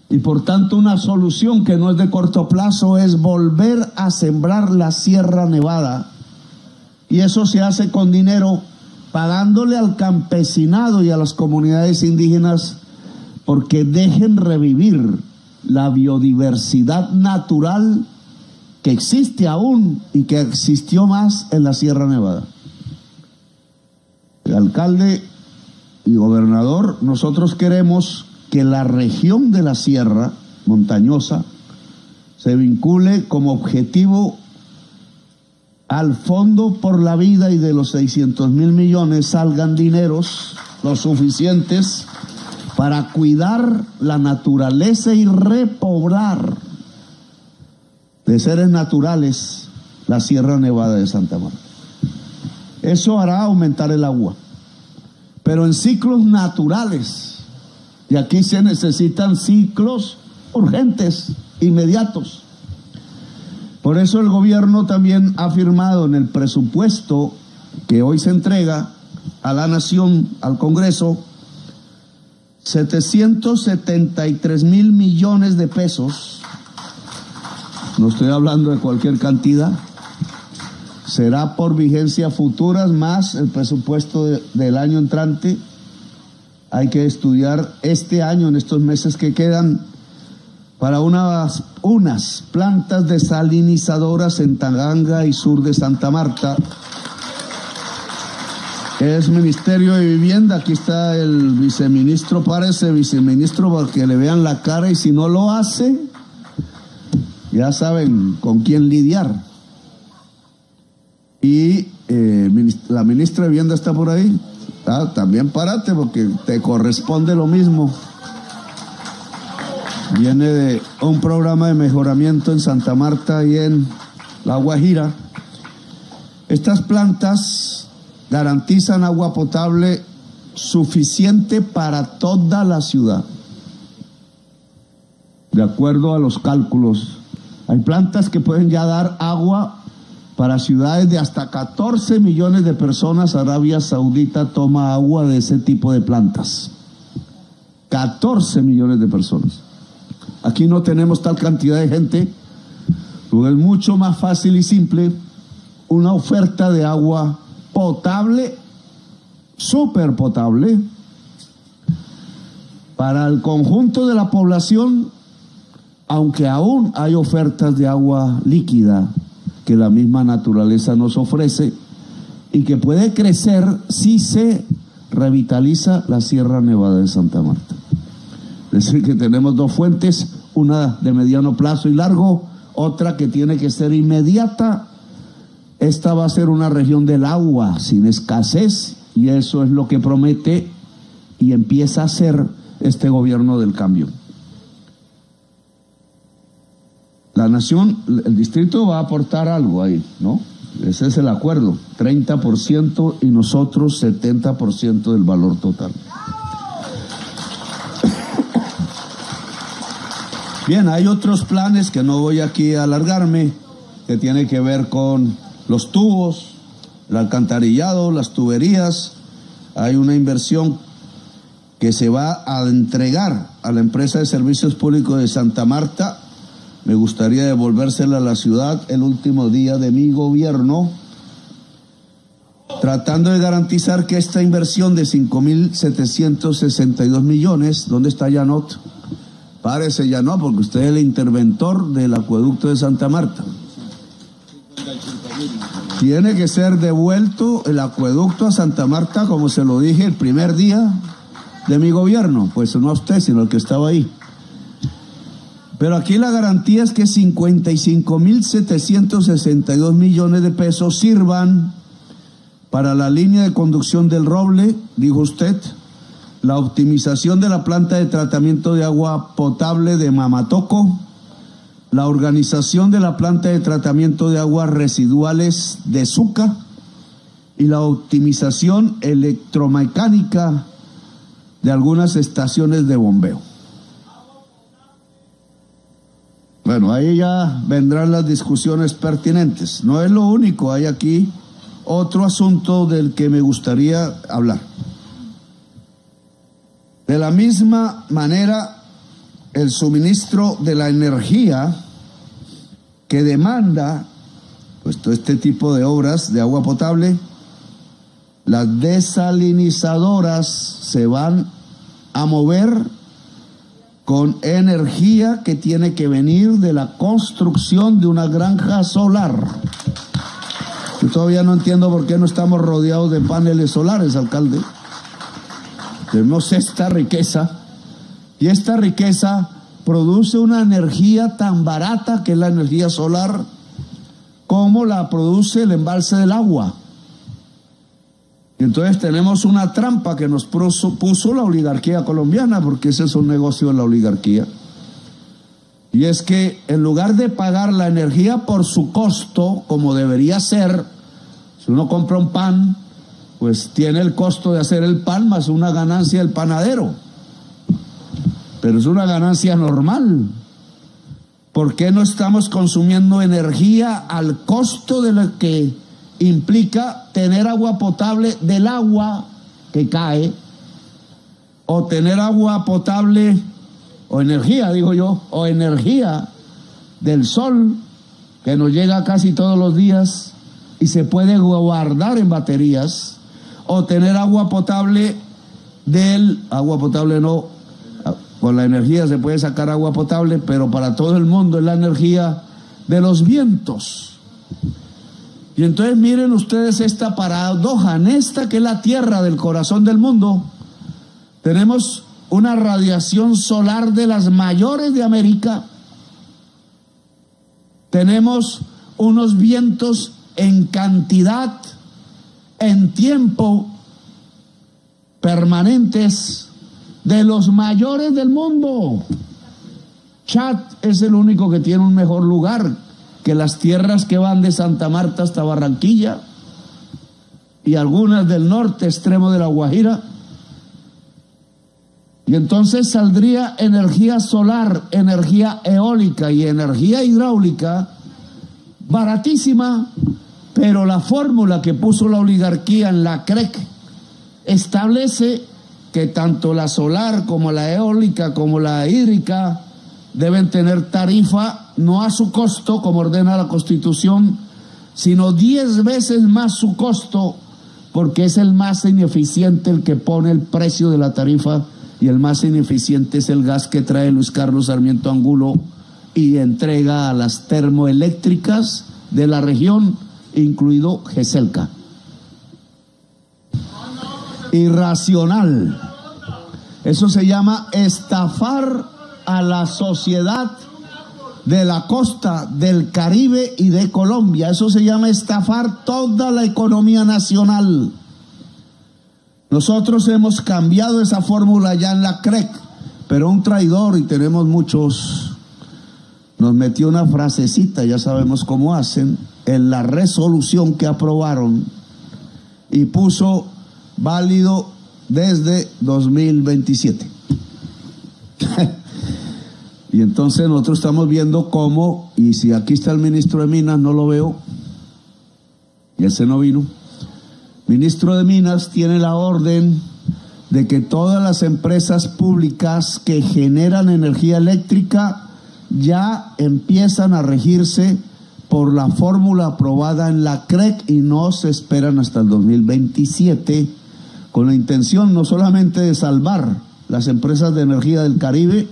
Y por tanto una solución que no es de corto plazo es volver a sembrar la Sierra Nevada. Y eso se hace con dinero, pagándole al campesinado y a las comunidades indígenas porque dejen revivir la biodiversidad natural que existe aún y que existió más en la Sierra Nevada. El alcalde y gobernador, nosotros queremos que la región de la Sierra Montañosa se vincule como objetivo al Fondo por la Vida, y de los 600.000 millones salgan dineros lo suficientes para cuidar la naturaleza y repoblar de seres naturales la Sierra Nevada de Santa Marta. Eso hará aumentar el agua, pero en ciclos naturales, y aquí se necesitan ciclos urgentes, inmediatos. Por eso el gobierno también ha firmado en el presupuesto que hoy se entrega a la Nación, al Congreso, 773.000 millones de pesos. No estoy hablando de cualquier cantidad. Será por vigencia futuras más el presupuesto del año entrante. Hay que estudiar este año, en estos meses que quedan, para unas plantas desalinizadoras en Taganga y sur de Santa Marta. Es Ministerio de Vivienda, aquí está el viceministro, párese viceministro para que le vean la cara, y si no lo hace, ya saben con quién lidiar. Y la ministra de Vivienda está por ahí. También párate porque te corresponde lo mismo. Viene de un programa de mejoramiento en Santa Marta y en La Guajira. Estas plantas garantizan agua potable suficiente para toda la ciudad. De acuerdo a los cálculos, hay plantas que pueden ya dar agua para ciudades de hasta 14 millones de personas. Arabia Saudita toma agua de ese tipo de plantas. 14 millones de personas. Aquí no tenemos tal cantidad de gente, pero es mucho más fácil y simple una oferta de agua potable, súper potable, para el conjunto de la población, aunque aún hay ofertas de agua líquida que la misma naturaleza nos ofrece y que puede crecer si se revitaliza la Sierra Nevada de Santa Marta. Es decir, que tenemos dos fuentes, una de mediano plazo y largo, otra que tiene que ser inmediata. Esta va a ser una región del agua sin escasez, y eso es lo que promete y empieza a hacer este gobierno del cambio. La Nación, el distrito va a aportar algo ahí, ¿no? Ese es el acuerdo, 30% y nosotros 70% del valor total. Bien, hay otros planes que no voy aquí a alargarme, que tiene que ver con los tubos, el alcantarillado, las tuberías. Hay una inversión que se va a entregar a la empresa de servicios públicos de Santa Marta. Me gustaría devolvérsela a la ciudad el último día de mi gobierno, tratando de garantizar que esta inversión de 5.762 millones, ¿dónde está Yanot? Párese Yanot, porque usted es el interventor del acueducto de Santa Marta. Tiene que ser devuelto el acueducto a Santa Marta, como se lo dije el primer día de mi gobierno, pues no a usted, sino el que estaba ahí. Pero aquí la garantía es que 55.762 millones de pesos sirvan para la línea de conducción del Roble, dijo usted, la optimización de la planta de tratamiento de agua potable de Mamatoco, la organización de la planta de tratamiento de aguas residuales de Suca y la optimización electromecánica de algunas estaciones de bombeo. Bueno, ahí ya vendrán las discusiones pertinentes. No es lo único, hay aquí otro asunto del que me gustaría hablar. De la misma manera, el suministro de la energía que demanda pues todo este tipo de obras de agua potable, las desalinizadoras se van a mover con energía que tiene que venir de la construcción de una granja solar. Yo todavía no entiendo por qué no estamos rodeados de paneles solares, alcalde. Tenemos esta riqueza, y esta riqueza produce una energía tan barata, que es la energía solar, como la produce el embalse del agua. Y entonces tenemos una trampa que nos puso la oligarquía colombiana, porque ese es un negocio de la oligarquía. Y es que en lugar de pagar la energía por su costo, como debería ser, si uno compra un pan, pues tiene el costo de hacer el pan más una ganancia del panadero. Pero es una ganancia normal. ¿Por qué no estamos consumiendo energía al costo de lo que implica tener agua potable del agua que cae, o tener agua potable, o energía, digo yo, o energía del sol que nos llega casi todos los días y se puede guardar en baterías, o tener agua potable con la energía se puede sacar agua potable, pero para todo el mundo es la energía de los vientos. Y entonces miren ustedes esta paradoja, en esta que es la tierra del corazón del mundo, tenemos una radiación solar de las mayores de América, tenemos unos vientos en cantidad, en tiempo, permanentes, de los mayores del mundo. Chad es el único que tiene un mejor lugar que las tierras que van de Santa Marta hasta Barranquilla y algunas del norte extremo de La Guajira. Y entonces saldría energía solar, energía eólica y energía hidráulica baratísima, pero la fórmula que puso la oligarquía en la CREC establece que tanto la solar como la eólica como la hídrica deben tener tarifa no a su costo, como ordena la Constitución, sino 10 veces más su costo, porque es el más ineficiente el que pone el precio de la tarifa, y el más ineficiente es el gas que trae Luis Carlos Sarmiento Angulo y entrega a las termoeléctricas de la región, incluido GESELCA. Irracional. Eso se llama estafar a la sociedad de la costa, del Caribe y de Colombia. Eso se llama estafar toda la economía nacional. Nosotros hemos cambiado esa fórmula ya en la CREC, pero un traidor, y tenemos muchos, nos metió una frasecita, ya sabemos cómo hacen, en la resolución que aprobaron, y puso válido desde 2027. Y entonces nosotros estamos viendo cómo, y si aquí está el ministro de Minas, no lo veo, y ese no vino. Ministro de Minas tiene la orden de que todas las empresas públicas que generan energía eléctrica ya empiezan a regirse por la fórmula aprobada en la CREC y no se esperan hasta el 2027, con la intención no solamente de salvar las empresas de energía del Caribe,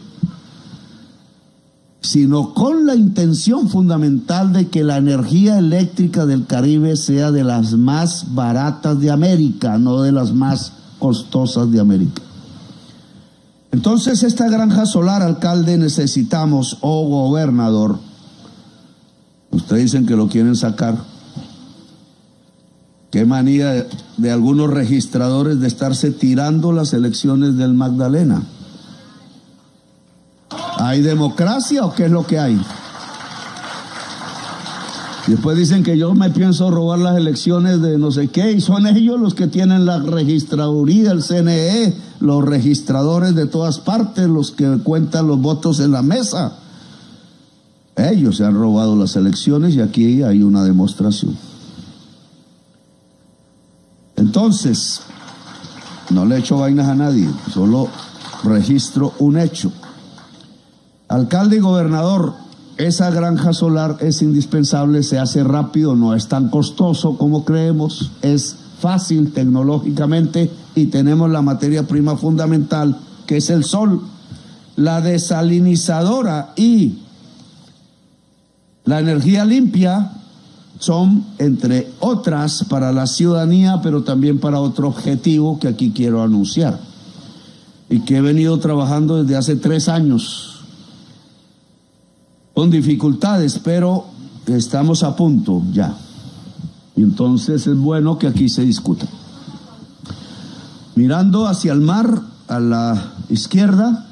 sino con la intención fundamental de que la energía eléctrica del Caribe sea de las más baratas de América, no de las más costosas de América. Entonces, esta granja solar, alcalde, necesitamos, o gobernador, ustedes dicen que lo quieren sacar. Qué manía de algunos registradores de estarse tirando las elecciones del Magdalena. ¿Hay democracia o qué es lo que hay? Después dicen que yo me pienso robar las elecciones de no sé qué, y son ellos los que tienen la registraduría, el CNE, los registradores de todas partes, los que cuentan los votos en la mesa. Ellos se han robado las elecciones y aquí hay una demostración. Entonces, no le echo vainas a nadie, solo registro un hecho. Alcalde y gobernador, esa granja solar es indispensable, se hace rápido, no es tan costoso como creemos, es fácil tecnológicamente y tenemos la materia prima fundamental que es el sol. La desalinizadora y la energía limpia son, entre otras, para la ciudadanía, pero también para otro objetivo que aquí quiero anunciar. y que he venido trabajando desde hace 3 años, con dificultades, pero estamos a punto ya. Y entonces es bueno que aquí se discuta. Mirando hacia el mar, a la izquierda,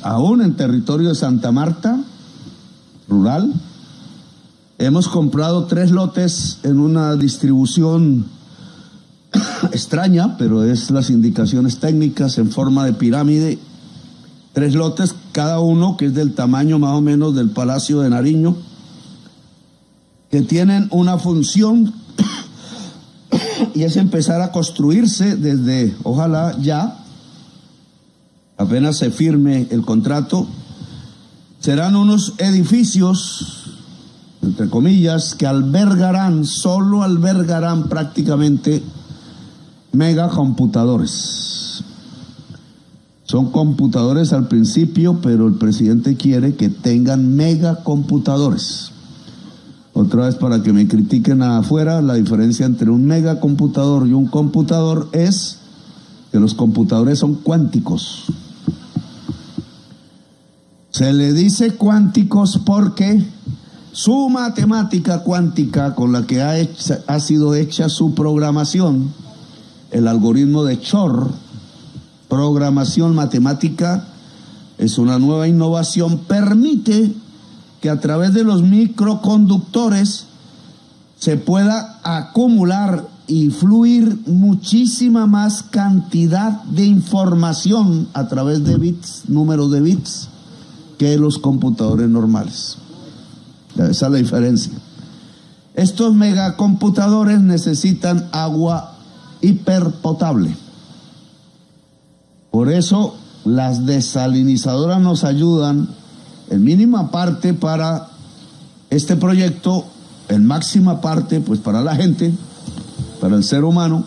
aún en territorio de Santa Marta, rural, hemos comprado 3 lotes en una distribución extraña, pero es las indicaciones técnicas en forma de pirámide. 3 lotes, cada uno que es del tamaño más o menos del Palacio de Nariño, que tienen una función y es empezar a construirse desde, ojalá ya, apenas se firme el contrato, serán unos edificios, entre comillas, que solo albergarán prácticamente megacomputadores. Son computadores al principio, pero el presidente quiere que tengan megacomputadores. Otra vez, para que me critiquen afuera, la diferencia entre un megacomputador y un computador es que los computadores son cuánticos. Se le dice cuánticos porque su matemática cuántica con la que ha sido hecha su programación, el algoritmo de Shor, programación matemática, es una nueva innovación, permite que a través de los microconductores se pueda acumular y fluir muchísima más cantidad de información a través de bits, números de bits, que los computadores normales. Esa es la diferencia. Estos megacomputadores necesitan agua hiperpotable. Por eso las desalinizadoras nos ayudan en mínima parte para este proyecto, en máxima parte pues para la gente, para el ser humano.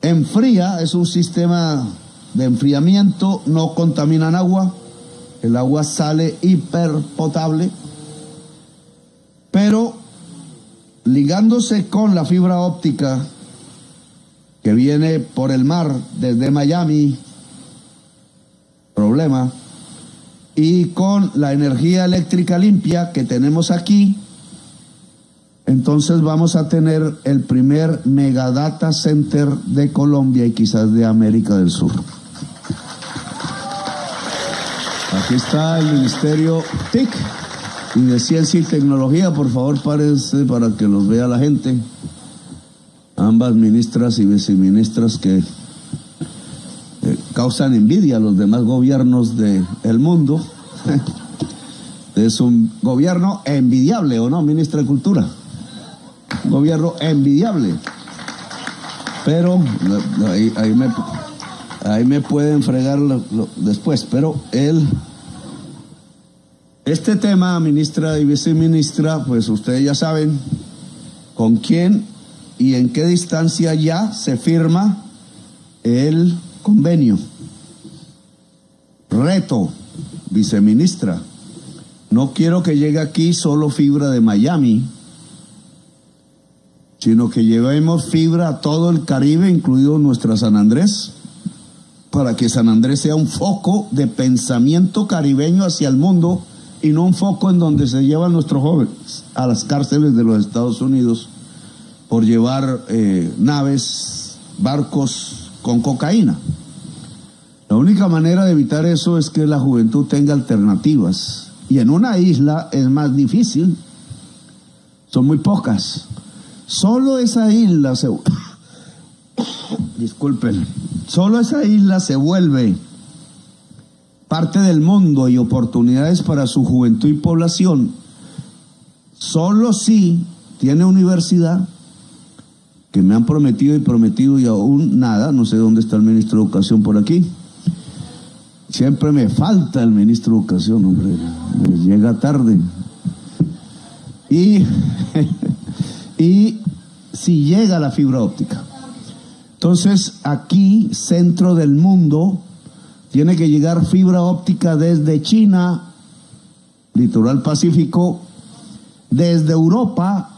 Enfría, es un sistema de enfriamiento, no contaminan agua, el agua sale hiperpotable, pero ligándose con la fibra óptica que viene por el mar desde Miami, problema, y con la energía eléctrica limpia que tenemos aquí, entonces vamos a tener el primer mega data center de Colombia y quizás de América del Sur. Aquí está el Ministerio TIC y de Ciencia y Tecnología. Por favor, párense para que los vea la gente. Ambas ministras y viceministras que causan envidia a los demás gobiernos del mundo. Es un gobierno envidiable, ¿o no, ministra de Cultura? Un gobierno envidiable. Pero ahí me pueden fregar después. Pero este tema, ministra y viceministra, pues ustedes ya saben con quién y en qué distancia ya se firma el convenio. Reto, viceministra, no quiero que llegue aquí solo fibra de Miami, sino que llevemos fibra a todo el Caribe, incluido nuestra San Andrés, para que San Andrés sea un foco de pensamiento caribeño hacia el mundo y no un foco en donde se llevan nuestros jóvenes a las cárceles de los Estados Unidos por llevar naves, barcos con cocaína. La única manera de evitar eso es que la juventud tenga alternativas. Y en una isla es más difícil. Son muy pocas. Solo esa isla solo esa isla se vuelve parte del mundo y oportunidades para su juventud y población. Solo si tiene universidad, que me han prometido y aún nada. No sé dónde está el ministro de Educación por aquí. Siempre me falta el ministro de Educación, hombre, me llega tarde. Y si llega la fibra óptica. Entonces, aquí, centro del mundo, tiene que llegar fibra óptica desde China, litoral pacífico, desde Europa,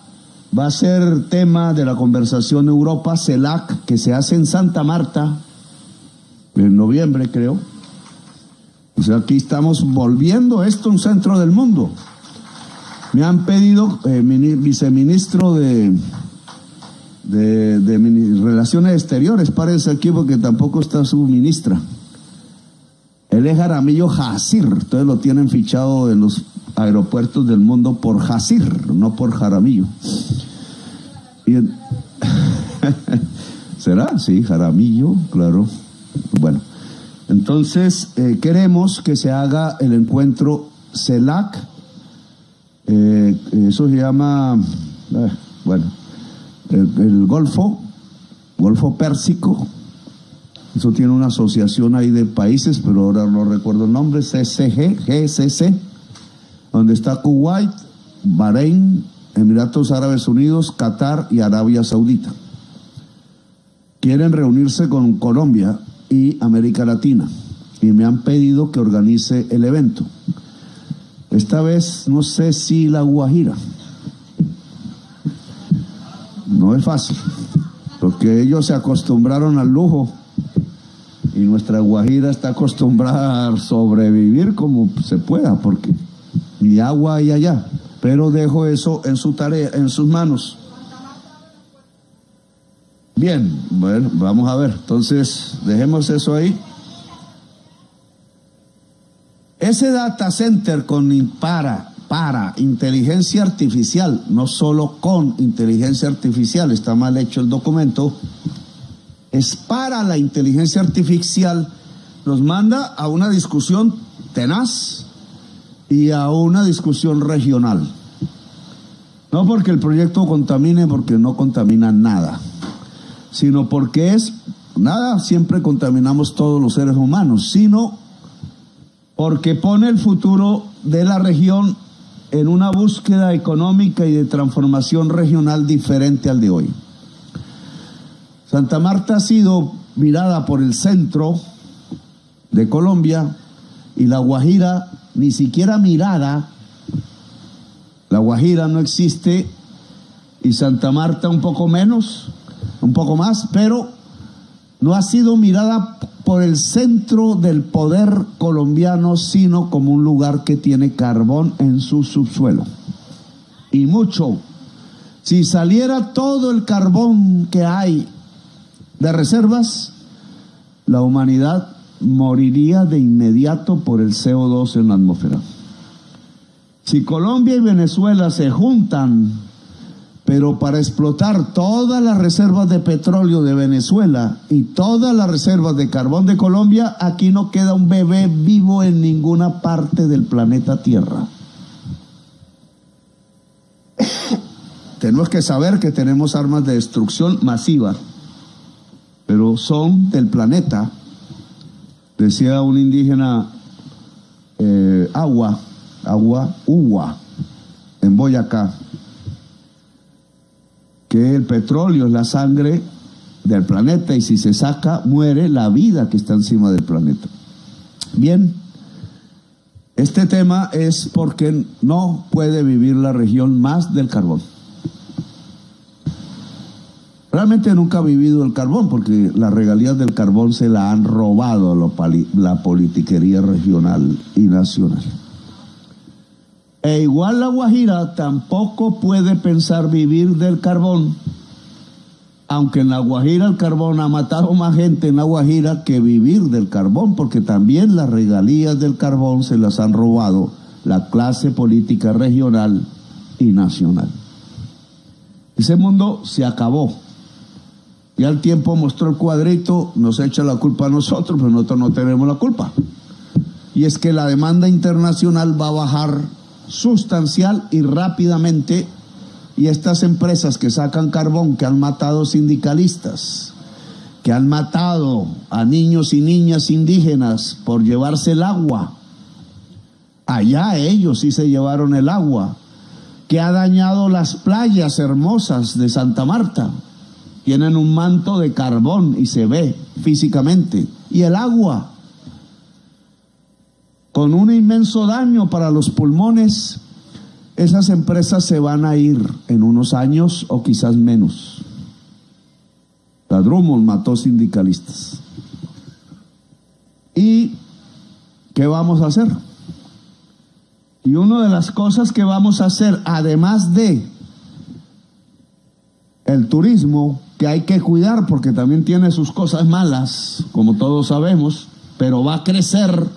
va a ser tema de la conversación Europa CELAC, que se hace en Santa Marta, en noviembre creo. O sea, aquí estamos volviendo esto un centro del mundo. Me han pedido, viceministro de Relaciones Exteriores, parece aquí porque tampoco está su ministra. Él es Jaramillo Jacir, entonces lo tienen fichado en los aeropuertos del mundo por Jacir, no por Jaramillo. ¿Será? Sí, Jaramillo, claro. Bueno, entonces queremos que se haga el encuentro CELAC, eso se llama, bueno, el Golfo Pérsico. Eso tiene una asociación ahí de países, pero ahora no recuerdo el nombre, GCC, donde está Kuwait, Bahrein, Emiratos Árabes Unidos, Qatar y Arabia Saudita. Quieren reunirse con Colombia y América Latina, y me han pedido que organice el evento. Esta vez no sé si La Guajira. No es fácil, porque ellos se acostumbraron al lujo. Y nuestra Guajira está acostumbrada a sobrevivir como se pueda, porque ni agua hay allá. Pero dejo eso en su tarea, en sus manos. Bien, bueno, vamos a ver. Entonces, dejemos eso ahí. Ese data center para inteligencia artificial, no solo con inteligencia artificial, está mal hecho el documento. Es para la inteligencia artificial, nos manda a una discusión tenaz y a una discusión regional. No porque el proyecto contamine, porque no contamina nada, sino porque nada, siempre contaminamos todos los seres humanos, sino porque pone el futuro de la región en una búsqueda económica y de transformación regional diferente al de hoy. Santa Marta ha sido mirada por el centro de Colombia y La Guajira ni siquiera mirada. La Guajira no existe y Santa Marta un poco menos, un poco más, pero no ha sido mirada por el centro del poder colombiano, sino como un lugar que tiene carbón en su subsuelo. Y mucho. Si saliera todo el carbón que hay de reservas, la humanidad moriría de inmediato por el CO2 en la atmósfera. Si Colombia y Venezuela se juntan, pero para explotar todas las reservas de petróleo de Venezuela y todas las reservas de carbón de Colombia, aquí no queda un bebé vivo en ninguna parte del planeta Tierra. Tenemos que saber que tenemos armas de destrucción masiva, pero son del planeta. Decía un indígena, Uwa, en Boyacá, que el petróleo es la sangre del planeta y si se saca, muere la vida que está encima del planeta. Bien, este tema es porque no puede vivir la región más del carbón. Realmente nunca ha vivido el carbón, porque las regalías del carbón se la han robado la politiquería regional y nacional. E igual La Guajira tampoco puede pensar vivir del carbón, aunque en La Guajira el carbón ha matado más gente en La Guajira que vivir del carbón, porque también las regalías del carbón se las han robado la clase política regional y nacional. Ese mundo se acabó. Ya el tiempo mostró el cuadrito, nos echa la culpa a nosotros, pero nosotros no tenemos la culpa. Y es que la demanda internacional va a bajar sustancial y rápidamente, y estas empresas que sacan carbón, que han matado sindicalistas, que han matado a niños y niñas indígenas por llevarse el agua, allá ellos sí se llevaron el agua, que ha dañado las playas hermosas de Santa Marta, tienen un manto de carbón y se ve físicamente, y el agua, con un inmenso daño para los pulmones esas empresas se van a ir en unos años o quizás menos. La Drummond mató sindicalistas. ¿Y qué vamos a hacer? Y una de las cosas que vamos a hacer, además de el turismo, que hay que cuidar porque también tiene sus cosas malas, como todos sabemos, pero va a crecer,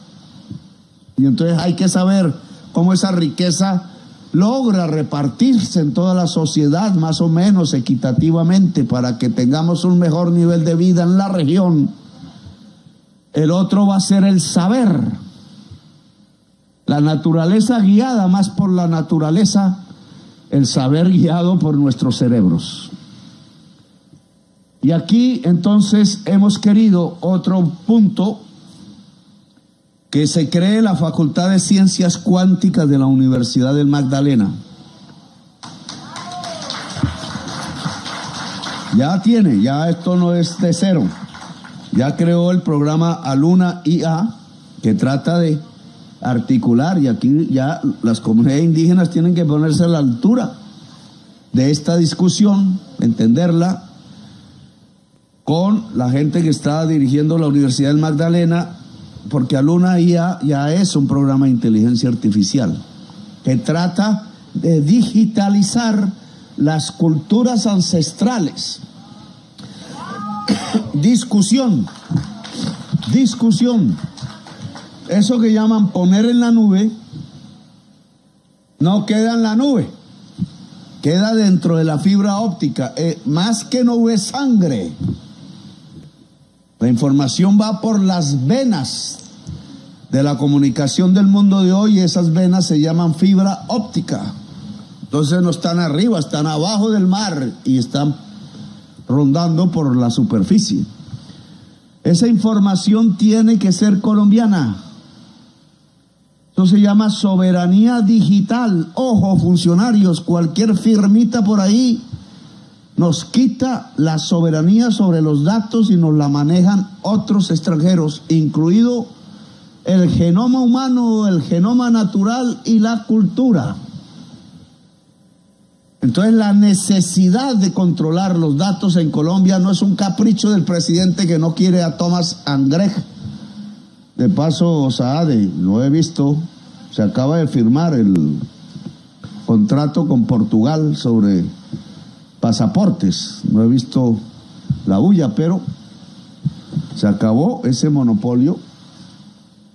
y entonces hay que saber cómo esa riqueza logra repartirse en toda la sociedad más o menos equitativamente para que tengamos un mejor nivel de vida en la región. El otro va a ser el saber, la naturaleza guiada más por la naturaleza, el saber guiado por nuestros cerebros. Y aquí entonces hemos querido otro punto, que se cree la Facultad de Ciencias Cuánticas de la Universidad del Magdalena. Ya esto no es de cero. Ya creó el programa Aluna IA, que trata de articular, y aquí ya las comunidades indígenas tienen que ponerse a la altura de esta discusión, entenderla, con la gente que está dirigiendo la Universidad del Magdalena, porque Aluna IA ya es un programa de inteligencia artificial que trata de digitalizar las culturas ancestrales. Discusión. Eso que llaman poner en la nube, no queda en la nube, queda dentro de la fibra óptica, más que nube sangre. La información va por las venas de la comunicación del mundo de hoy, y esas venas se llaman fibra óptica. Entonces no están arriba, están abajo del mar y están rondando por la superficie. Esa información tiene que ser colombiana. Eso se llama soberanía digital. Ojo, funcionarios, cualquier firmita por ahí nos quita la soberanía sobre los datos y nos la manejan otros extranjeros, incluido el genoma humano, el genoma natural y la cultura. Entonces la necesidad de controlar los datos en Colombia no es un capricho del presidente que no quiere a Tomás Angrej. De paso, Saade, lo he visto, se acaba de firmar el contrato con Portugal sobre pasaportes. No he visto la bulla, pero se acabó ese monopolio,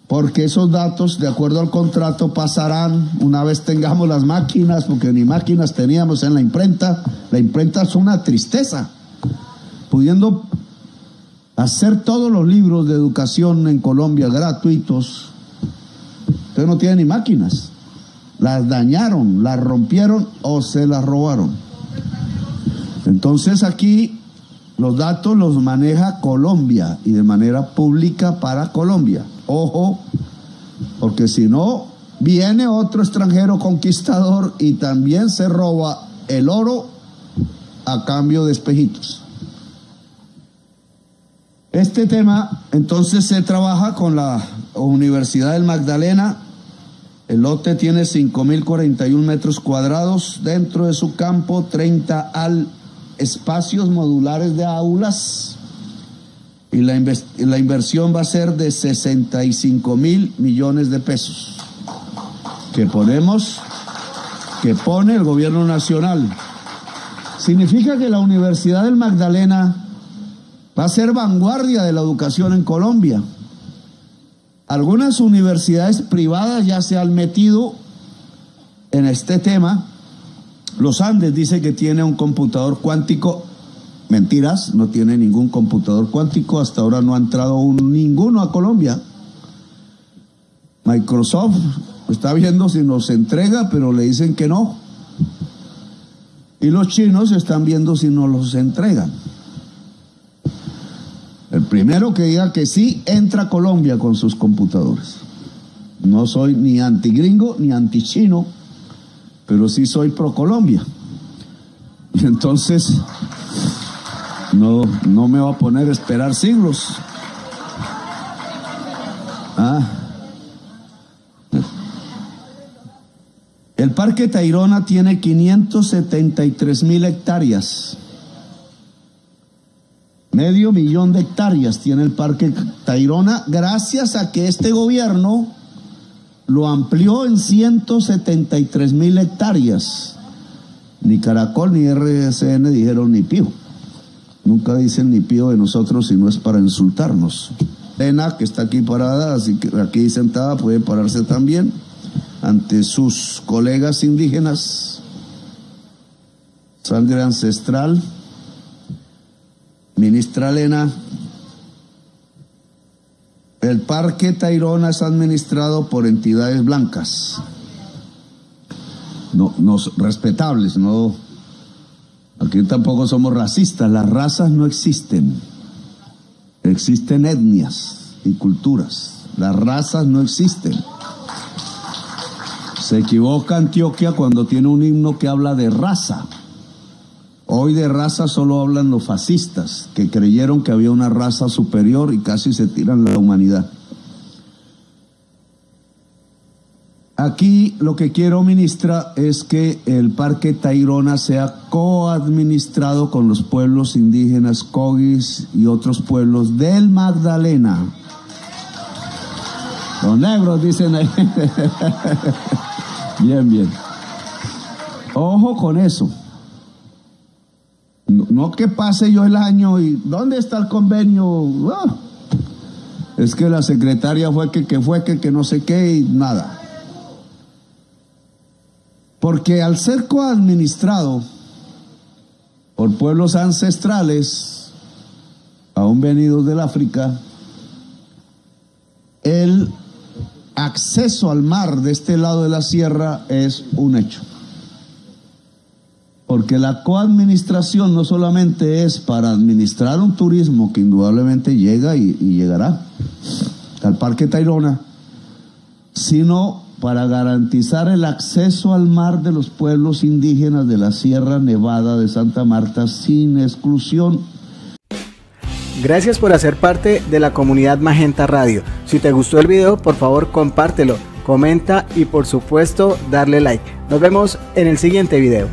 porque esos datos, de acuerdo al contrato, pasarán una vez tengamos las máquinas, porque ni máquinas teníamos en la imprenta. La imprenta es una tristeza, pudiendo hacer todos los libros de educación en Colombia gratuitos. Usted no tiene ni máquinas, las dañaron, las rompieron o se las robaron. Entonces aquí los datos los maneja Colombia y de manera pública para Colombia. Ojo, porque si no, viene otro extranjero conquistador y también se roba el oro a cambio de espejitos. Este tema entonces se trabaja con la Universidad del Magdalena. El lote tiene 5.041 metros cuadrados. Dentro de su campo, 30 espacios modulares de aulas. Y la inversión va a ser de 65.000 millones de pesos que pone el gobierno nacional. Significa que la Universidad del Magdalena va a ser vanguardia de la educación en Colombia. Algunas universidades privadas ya se han metido en este tema. Los Andes dice que tiene un computador cuántico. Mentiras, no tiene ningún computador cuántico. Hasta ahora no ha entrado ninguno a Colombia. Microsoft está viendo si nos entrega, pero le dicen que no. Y los chinos están viendo si nos los entregan. El primero que diga que sí, entra a Colombia con sus computadores. No soy ni antigringo ni antichino, pero sí soy pro Colombia. Y entonces no me va a poner a esperar siglos. El Parque Tayrona tiene 573.000 hectáreas. Medio millón de hectáreas tiene el Parque Tayrona, gracias a que este gobierno lo amplió en 173.000 hectáreas. Ni Caracol ni RCN dijeron ni pío. Nunca dicen ni pío de nosotros si no es para insultarnos. Elena, que está aquí parada, así que aquí sentada, puede pararse también ante sus colegas indígenas. Sangre ancestral. Ministra Elena, el Parque Tayrona es administrado por entidades blancas, no respetables, no. Aquí tampoco somos racistas, las razas no existen, existen etnias y culturas, las razas no existen. Se equivoca Antioquia cuando tiene un himno que habla de raza. Hoy de raza solo hablan los fascistas, que creyeron que había una raza superior y casi se tiran la humanidad. Aquí lo que quiero, ministra, es que el Parque Tayrona sea coadministrado con los pueblos indígenas Cogis y otros pueblos del Magdalena. Los negros dicen ahí. Bien, bien. Ojo con eso. No que pase yo el año y ¿dónde está el convenio? Es que la secretaria fue que no sé qué y nada. Porque al ser coadministrado por pueblos ancestrales, aún venidos del África, el acceso al mar de este lado de la sierra es un hecho. Porque la coadministración no solamente es para administrar un turismo que indudablemente llega y llegará al Parque Tayrona, sino para garantizar el acceso al mar de los pueblos indígenas de la Sierra Nevada de Santa Marta sin exclusión. Gracias por hacer parte de la comunidad Magenta Radio. Si te gustó el video, por favor compártelo, comenta y por supuesto darle like. Nos vemos en el siguiente video.